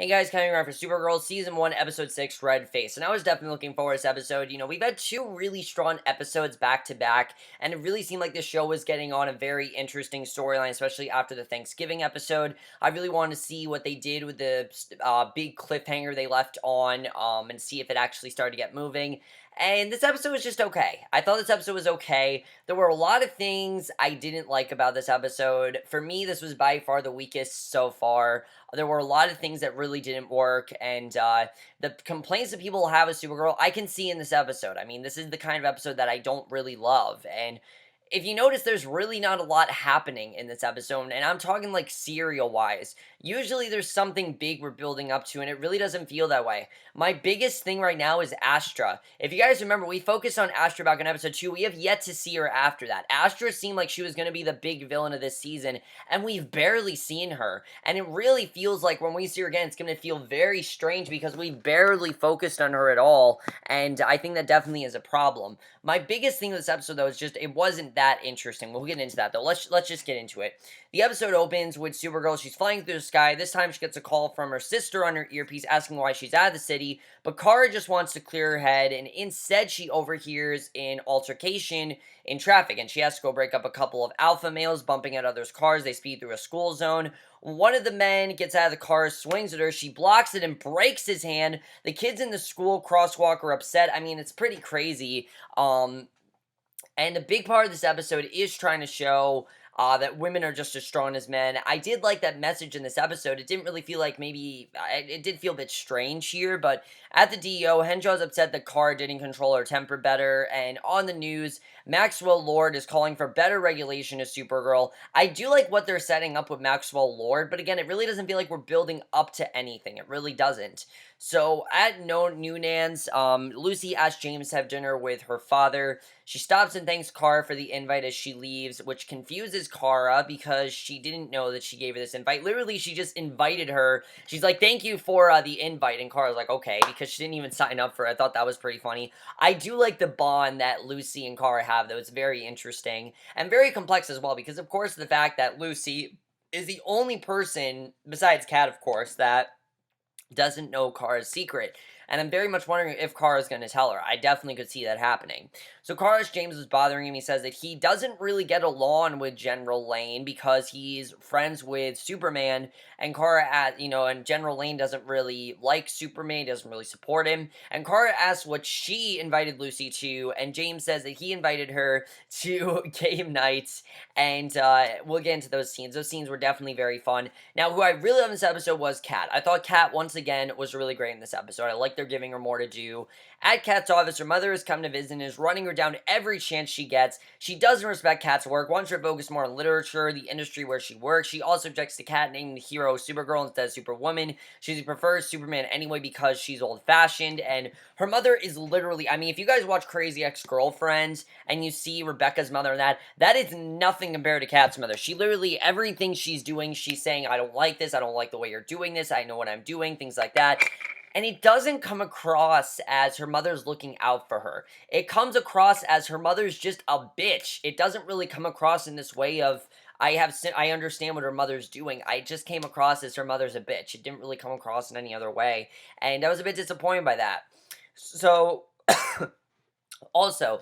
Hey guys, coming around for Supergirl Season 1, Episode 6, Red Face. And I was definitely looking forward to this episode. We've had two really strong episodes back to back, and it really seemed like the show was getting on a very interesting storyline, especially after the Thanksgiving episode. I really wanted to see what they did with the big cliffhanger they left on, and see if it actually started to get moving. And this episode was just okay. I thought this episode was okay. There were a lot of things I didn't like about this episode. For me, this was by far the weakest so far. There were a lot of things that really didn't work, and the complaints that people have with Supergirl, I can see in this episode. I mean, this is the kind of episode that I don't really love, and if you notice, there's really not a lot happening in this episode, and I'm talking like serial-wise. Usually there's something big we're building up to, and it really doesn't feel that way. My biggest thing right now is Astra. If you guys remember, we focused on Astra back in episode 2. We have yet to see her after that. Astra seemed like she was going to be the big villain of this season, and we've barely seen her. And it really feels like when we see her again, it's going to feel very strange because we barely focused on her at all, and I think that definitely is a problem. My biggest thing with this episode, though, is just it wasn't that interesting. We'll get into that, though. Let's just get into it. The episode opens with Supergirl. She's flying through the sky. This time she gets a call from her sister on her earpiece asking why she's out of the city, but Kara just wants to clear her head, and instead she overhears an altercation in traffic, and she has to go break up a couple of alpha males bumping at others' cars. They speed through a school zone. One of the men gets out of the car, swings at her. She blocks it and breaks his hand. The kids in the school crosswalk are upset. I mean, it's pretty crazy. And a big part of this episode is trying to show that women are just as strong as men. I did like that message in this episode. It didn't really feel like it did feel a bit strange here, but at the DEO, Henshaw's upset that Kara didn't control her temper better, and on the news, Maxwell Lord is calling for better regulation of Supergirl. I do like what they're setting up with Maxwell Lord, but again, it really doesn't feel like we're building up to anything. It really doesn't. So at No Noonan's, Lucy asks James to have dinner with her father. She stops and thanks Kara for the invite as she leaves, which confuses Kara because she didn't know that she gave her this invite. Literally, she just invited her. She's like, thank you for the invite. And Kara's like, okay, because she didn't even sign up for it. I thought that was pretty funny. I do like the bond that Lucy and Kara have, though. It's very interesting and very complex as well because, of course, the fact that Lucy is the only person, besides Kat, of course, that doesn't know Kara's secret. And I'm very much wondering if Kara's going to tell her. I definitely could see that happening. So Kara's James was bothering him. He says that he doesn't really get along with General Lane because he's friends with Superman. And and General Lane doesn't really like Superman, doesn't really support him. And Kara asks what she invited Lucy to. And James says that he invited her to game nights. And we'll get into those scenes. Those scenes were definitely very fun. Now, who I really loved in this episode was Kat. I thought Kat, once again, was really great in this episode. I like they're giving her more to do. At Kat's office, her mother has come to visit and is running her down every chance she gets. She doesn't respect Kat's work, wants her to focus more on literature, the industry where she works. She also objects to Kat naming the hero Supergirl instead of Superwoman. She prefers Superman anyway because she's old-fashioned, and her mother is literally, I mean, if you guys watch Crazy Ex-Girlfriends and you see Rebecca's mother and that is nothing compared to Kat's mother. She literally, everything she's doing, she's saying, I don't like this, I don't like the way you're doing this, I know what I'm doing, things like that. And it doesn't come across as her mother's looking out for her. It comes across as her mother's just a bitch. It doesn't really come across in this way of, I understand what her mother's doing. I just came across as her mother's a bitch. It didn't really come across in any other way. And I was a bit disappointed by that. So, also,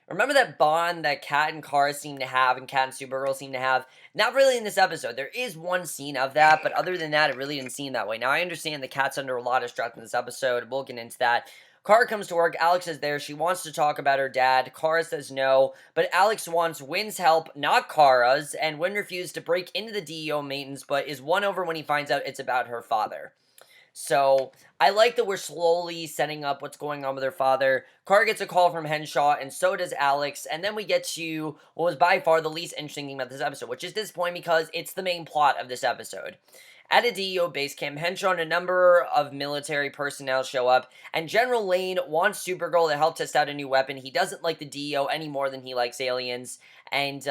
remember that bond that Kat and Kara seem to have and Kat and Supergirl seem to have? Not really in this episode. There is one scene of that, but other than that, it really didn't seem that way. Now, I understand the Kat's under a lot of stress in this episode. We'll get into that. Kara comes to work. Alex is there. She wants to talk about her dad. Kara says no, but Alex wants Wynn's help, not Kara's, and Wynn refused to break into the DEO maintenance, but is won over when he finds out it's about her father. So, I like that we're slowly setting up what's going on with her father. Kara gets a call from Henshaw, and so does Alex, and then we get to what was by far the least interesting thing about this episode, which is disappointing because it's the main plot of this episode. At a DEO base camp, Henshaw and a number of military personnel show up, and General Lane wants Supergirl to help test out a new weapon. He doesn't like the DEO any more than he likes aliens, and,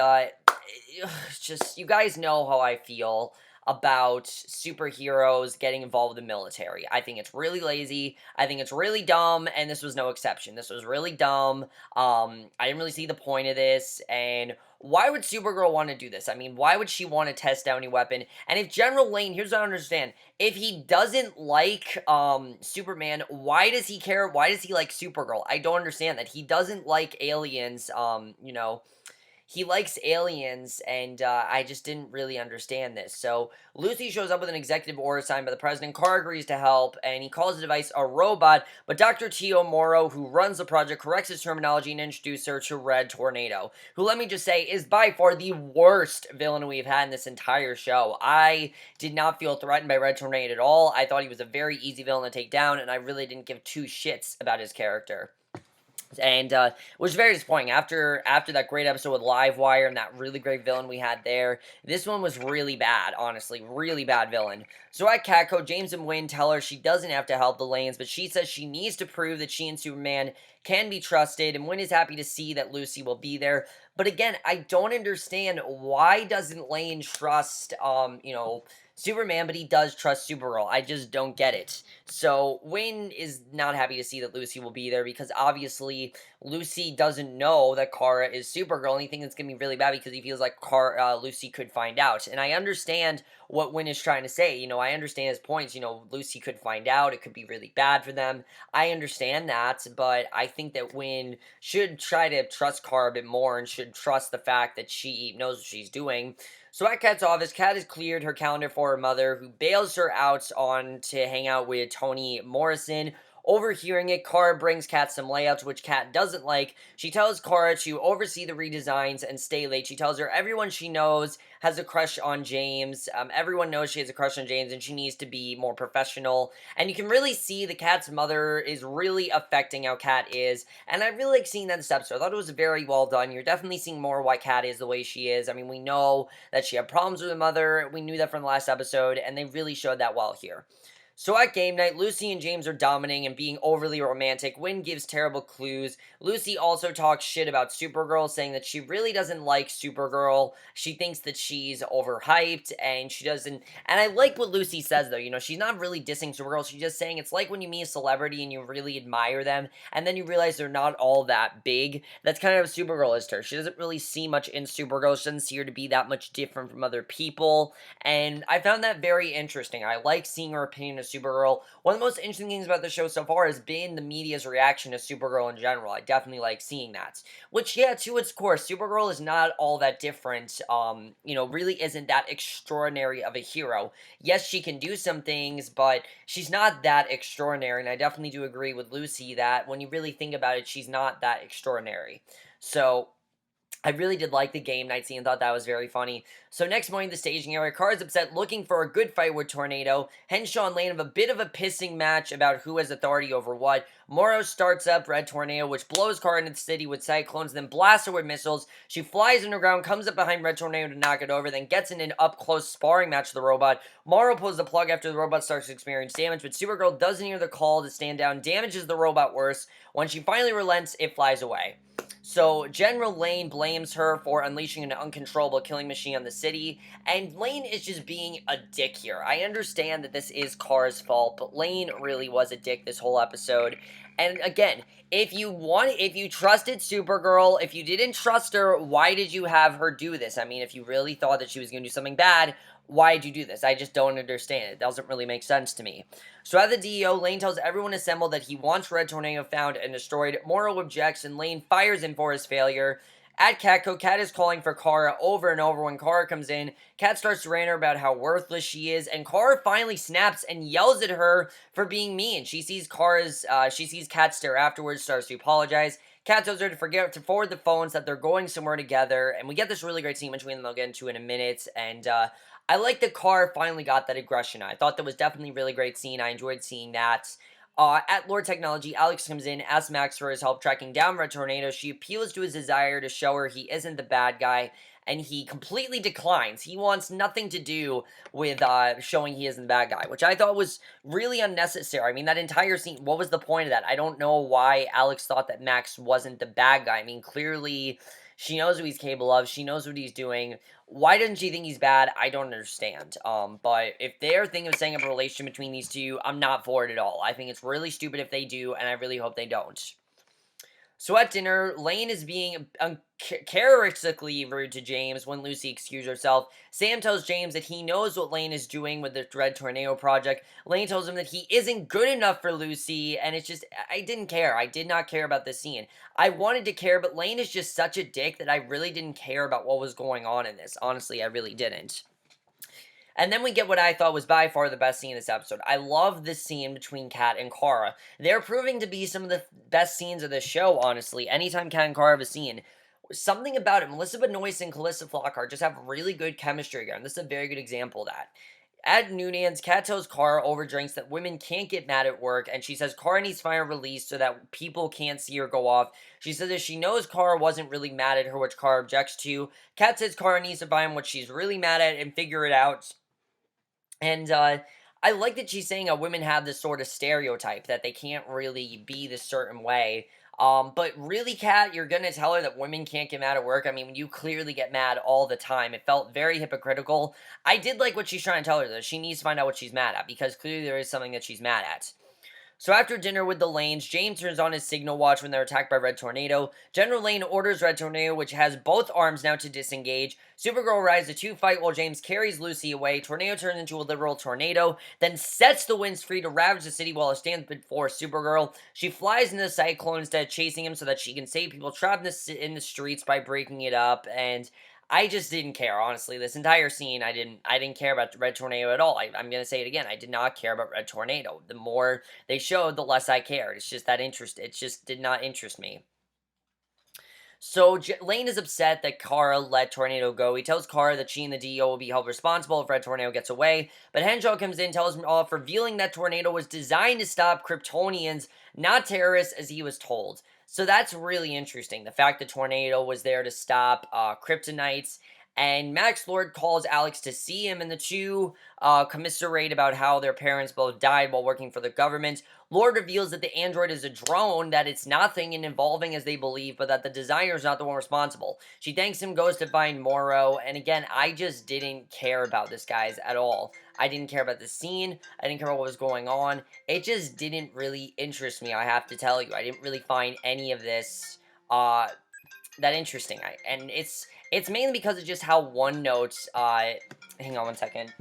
just, you guys know how I feel. about superheroes getting involved with the military. I think it's really lazy. I think it's really dumb, and this was no exception. This was really dumb. I didn't really see the point of this, and why would Supergirl want to do this? I mean, why would she want to test out any weapon? And if General Lane, here's what I don't understand. If he doesn't like Superman, why does he care? Why does he like Supergirl? I don't understand that. He doesn't like aliens, he likes aliens, and I just didn't really understand this. So Lucy shows up with an executive order signed by the president. Carr agrees to help, and he calls the device a robot. But Dr. Tio Morrow, who runs the project, corrects his terminology and introduces her to Red Tornado, who, let me just say, is by far the worst villain we've had in this entire show. I did not feel threatened by Red Tornado at all. I thought he was a very easy villain to take down, and I really didn't give two shits about his character. And it was very disappointing after that great episode with Livewire and that really great villain we had there. This one was really bad, honestly, really bad villain. So at Catco, James and Wynn tell her she doesn't have to help the Lanes, but she says she needs to prove that she and Superman can be trusted, and Wynn is happy to see that Lucy will be there. But again, I don't understand, why doesn't Lane trust Superman, but he does trust Supergirl. I just don't get it. So Wayne is not happy to see that Lucy will be there, because obviously Lucy doesn't know that Kara is Supergirl, and he thinks it's going to be really bad because he feels like Lucy could find out. And I understand what Wynn is trying to say. I understand his points. Lucy could find out. It could be really bad for them. I understand that, but I think that Wynn should try to trust Kara a bit more and should trust the fact that she knows what she's doing. So at Kat's office, Kat has cleared her calendar for her mother, who bails her out on to hang out with Toni Morrison. Overhearing it, Kara brings Kat some layouts, which Kat doesn't like. She tells Kara to oversee the redesigns and stay late. She tells her everyone she knows has a crush on James. Everyone knows she has a crush on James, and she needs to be more professional. And you can really see the Kat's mother is really affecting how Kat is. And I really like seeing that in this episode. I thought it was very well done. You're definitely seeing more why Kat is the way she is. I mean, we know that she had problems with her mother. We knew that from the last episode, and they really showed that well here. So at game night, Lucy and James are dominating and being overly romantic. Wynn gives terrible clues. Lucy also talks shit about Supergirl, saying that she really doesn't like Supergirl. She thinks that she's overhyped, and she doesn't... And I like what Lucy says, though. She's not really dissing Supergirl. She's just saying it's like when you meet a celebrity and you really admire them, and then you realize they're not all that big. That's kind of what Supergirl is to her. She doesn't really see much in Supergirl. She doesn't see her to be that much different from other people, and I found that very interesting. I like seeing her opinion of Supergirl. One of the most interesting things about the show so far has been the media's reaction to Supergirl in general. I definitely like seeing that. Which, yeah, to its core, Supergirl is not all that different, really isn't that extraordinary of a hero. Yes, she can do some things, but she's not that extraordinary, and I definitely do agree with Lucy that when you really think about it, she's not that extraordinary. So I really did like the game night scene and thought that was very funny. So next morning, the staging area, Kara's upset, looking for a good fight with Tornado. Henshaw and Lane have a bit of a pissing match about who has authority over what. Morrow starts up Red Tornado, which blows Kara into the city with cyclones, then blasts her with missiles. She flies underground, comes up behind Red Tornado to knock it over, then gets in an up-close sparring match with the robot. Morrow pulls the plug after the robot starts to experience damage, but Supergirl doesn't hear the call to stand down, damages the robot worse. When she finally relents, it flies away. So General Lane blames her for unleashing an uncontrollable killing machine on the city, and Lane is just being a dick here. I understand that this is Kara's fault, but Lane really was a dick this whole episode. And again, if you trusted Supergirl, if you didn't trust her, why did you have her do this? I mean, if you really thought that she was going to do something bad, why did you do this? I just don't understand. It doesn't really make sense to me. So at the DEO, Lane tells everyone assembled that he wants Red Tornado found and destroyed. Morrow objects, and Lane fires him for his failure. At Catco, Cat is calling for Kara over and over. When Kara comes in, Cat starts to rant her about how worthless she is, and Kara finally snaps and yells at her for being mean. She sees Cat stare afterwards, starts to apologize. Cat tells her to forward the phones, that they're going somewhere together, and we get this really great scene between them I'll get into in a minute, and I like that Kara finally got that aggression. I thought that was definitely a really great scene. I enjoyed seeing that. At Lord Technology, Alex comes in, asks Max for his help tracking down Red Tornado. She appeals to his desire to show her he isn't the bad guy, and he completely declines. He wants nothing to do with showing he isn't the bad guy, which I thought was really unnecessary. I mean, that entire scene, what was the point of that? I don't know why Alex thought that Max wasn't the bad guy. I mean, clearly She knows what he's capable of. She knows what he's doing. Why doesn't she think he's bad? I don't understand. But if they're thinking of setting up a relationship between these two, I'm not for it at all. I think it's really stupid if they do, and I really hope they don't. So at dinner, Lane is being uncharacteristically rude to James when Lucy excuses herself. Sam tells James that he knows what Lane is doing with the Red Tornado Project. Lane tells him that he isn't good enough for Lucy, and it's just, I didn't care. I did not care about this scene. I wanted to care, but Lane is just such a dick that I really didn't care about what was going on in this. Honestly, I really didn't. And then we get what I thought was by far the best scene in this episode. I love this scene between Kat and Kara. They're proving to be some of the best scenes of the show, honestly. Anytime Kat and Kara have a scene, something about it, Melissa Benoist and Calista Flockhart just have really good chemistry together, and this is a very good example of that. At Noonan's, Kat tells Kara over drinks that women can't get mad at work, and she says Kara needs to find a release so that people can't see her go off. She says that she knows Kara wasn't really mad at her, which Kara objects to. Kat says Kara needs to find what she's really mad at and figure it out. And I like that she's saying women have this sort of stereotype that they can't really be this certain way. But really, Kat, you're gonna tell her that women can't get mad at work? I mean, you clearly get mad all the time. It felt very hypocritical. I did like what she's trying to tell her, though. She needs to find out what she's mad at, because clearly there is something that she's mad at. So after dinner with the Lanes, James turns on his signal watch when they're attacked by Red Tornado. General Lane orders Red Tornado, which has both arms now, to disengage. Supergirl arrives to fight while James carries Lucy away. Tornado turns into a literal tornado, then sets the winds free to ravage the city while it stands before Supergirl. She flies into the cyclone instead of chasing him so that she can save people trapped in the streets by breaking it up, and I just didn't care, honestly. This entire scene, I didn't care about Red Tornado at all. I'm gonna say it again. I did not care about Red Tornado. The more they showed, the less I cared. It's just that interest. It just did not interest me. So Lane is upset that Kara let Tornado go. He tells Kara that she and the DEO will be held responsible if Red Tornado gets away. But Henshaw comes in, tells him off, revealing that Tornado was designed to stop Kryptonians, not terrorists, as he was told. So that's really interesting. The fact that Tornado was there to stop Kryptonites. And Max Lord calls Alex to see him, and the two commiserate about how their parents both died while working for the government. Lord reveals that the android is a drone, that it's nothing and evolving as they believe, but that the designer is not the one responsible. She thanks him, goes to find Morrow, and again, I just didn't care about this, guys, at all. I didn't care about the scene. I didn't care about what was going on. It just didn't really interest me, I have to tell you. I didn't really find any of this that interesting. And it's mainly because of just how one note, hang on one second.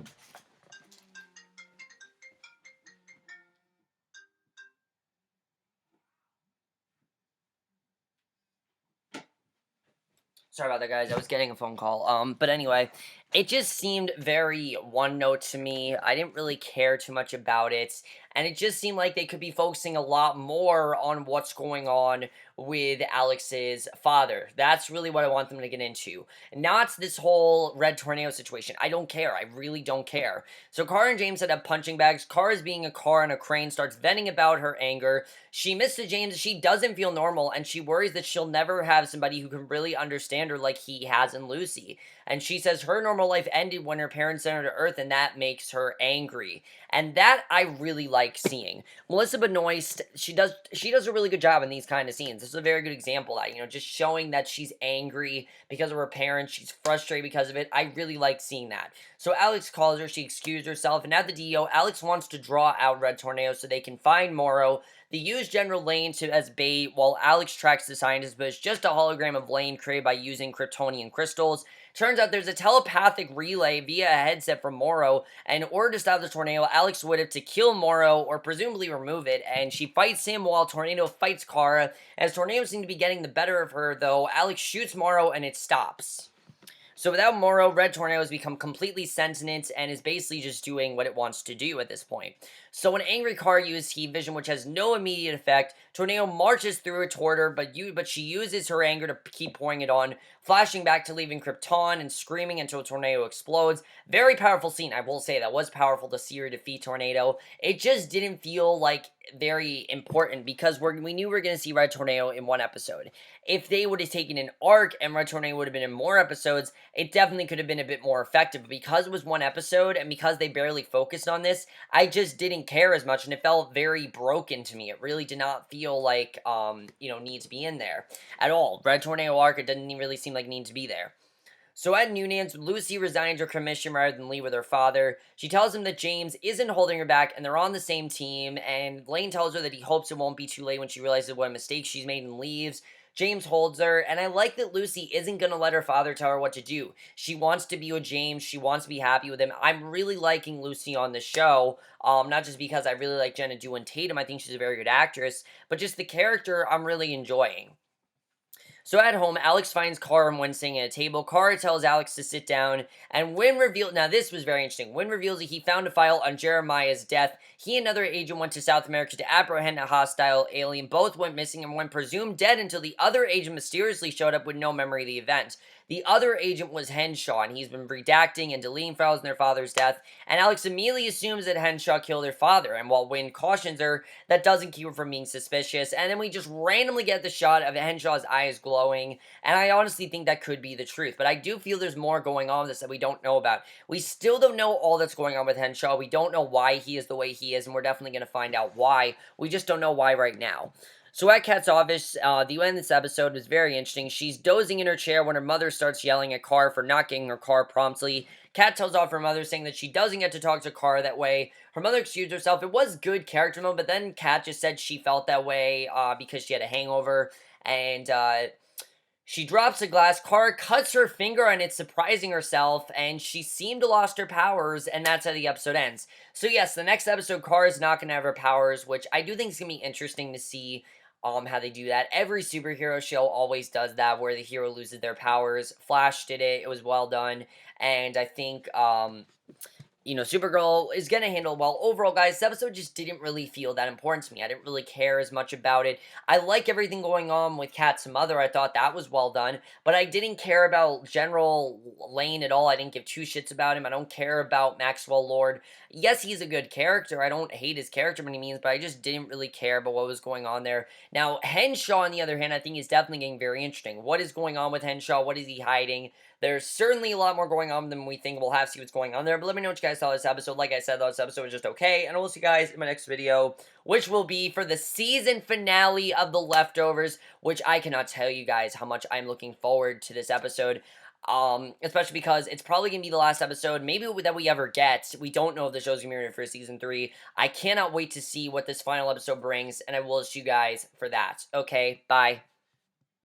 Sorry about that, guys. I was getting a phone call. But anyway, it just seemed very one note to me. I didn't really care too much about it. And it just seemed like they could be focusing a lot more on what's going on with Alex's father. That's really what I want them to get into. Not this whole Red Tornado situation. I don't care. I really don't care. So Kara and James set up punching bags. Kara's being a car on a crane, starts venting about her anger. She misses James. She doesn't feel normal, and she worries that she'll never have somebody who can really understand her like he has in Lucy. And she says her normal life ended when her parents sent her to Earth, and that makes her angry. And that I really like seeing. Melissa Benoist, she does a really good job in these kind of scenes. This is a very good example of that, just showing that she's angry because of her parents, she's frustrated because of it. I really like seeing that. So Alex calls her, she excused herself, and at the DEO, Alex wants to draw out Red Tornado so they can find Morrow. They use General Lane as bait while Alex tracks the scientist, but it's just a hologram of Lane created by using Kryptonian crystals. Turns out there's a telepathic relay via a headset from Morrow, and in order to stop the tornado, Alex would have to kill Morrow or presumably remove it, and she fights him while Tornado fights Kara. As Tornado seems to be getting the better of her, though, Alex shoots Morrow and it stops. So without Morrow, Red Tornado has become completely sentient and is basically just doing what it wants to do at this point. So an angry Kara uses heat vision, which has no immediate effect. Tornado marches through it toward her, but she uses her anger to keep pouring it on, flashing back to leaving Krypton and screaming until Tornado explodes. Very powerful scene, I will say. That was powerful to see her defeat Tornado. It just didn't feel like very important because we knew we were going to see Red Tornado in one episode. If they would have taken an arc and Red Tornado would have been in more episodes, it definitely could have been a bit more effective. But because it was one episode and because they barely focused on this, I just didn't didn't care as much, and it felt very broken to me. It really did not feel like, need to be in there at all. Red Tornado arc, it didn't really seem like it needed to be there. So at Noonan's, Lucy resigns her commission rather than leave with her father. She tells him that James isn't holding her back and they're on the same team, and Lane tells her that he hopes it won't be too late when she realizes what a mistake she's made and leaves. James holds her, and I like that Lucy isn't going to let her father tell her what to do. She wants to be with James. She wants to be happy with him. I'm really liking Lucy on the show, not just because I really like Jenna Dewan Tatum. I think she's a very good actress, but just the character I'm really enjoying. So at home, Alex finds Kara sitting at a table. Kara tells Alex to sit down, and Wynn revealed, now this was very interesting, Wynn reveals that he found a file on Jeremiah's death. He and another agent went to South America to apprehend a hostile alien. Both went missing and went presumed dead until the other agent mysteriously showed up with no memory of the event. The other agent was Henshaw, and he's been redacting and deleting files on their father's death, and Alex immediately assumes that Henshaw killed her father, and while Wynn cautions her, that doesn't keep her from being suspicious, and then we just randomly get the shot of Henshaw's eyes glowing, and I honestly think that could be the truth, but I do feel there's more going on with this that we don't know about. We still don't know all that's going on with Henshaw. We don't know why he is the way he is, and we're definitely going to find out why. We just don't know why right now. So at Kat's office, the end of this episode was very interesting. She's dozing in her chair when her mother starts yelling at Car for not getting her car promptly. Kat tells off her mother, saying that she doesn't get to talk to Car that way. Her mother excused herself. It was good character mode, but then Kat just said she felt that way because she had a hangover. And she drops a glass. Car cuts her finger on it, surprising herself, and she seemed to lost her powers, and that's how the episode ends. So yes, the next episode, Car is not going to have her powers, which I do think is going to be interesting to see how they do that. Every superhero show always does that, where the hero loses their powers. Flash did it. It was well done. And I think, Supergirl is going to handle it well. Overall, guys, this episode just didn't really feel that important to me. I didn't really care as much about it. I like everything going on with Kat's mother. I thought that was well done. But I didn't care about General Lane at all. I didn't give two shits about him. I don't care about Maxwell Lord. Yes, he's a good character. I don't hate his character by any means, but I just didn't really care about what was going on there. Now, Henshaw, on the other hand, I think is definitely getting very interesting. What is going on with Henshaw? What is he hiding? There's certainly a lot more going on than we think. We'll have to see what's going on there. But let me know what you guys thought of this episode. Like I said, this episode was just okay. And I will see you guys in my next video, which will be for the season finale of The Leftovers, which I cannot tell you guys how much I'm looking forward to this episode. Especially because it's probably going to be the last episode, maybe that we ever get. We don't know if the show's going to be renewed for season 3. I cannot wait to see what this final episode brings, and I will see you guys for that. Okay, bye.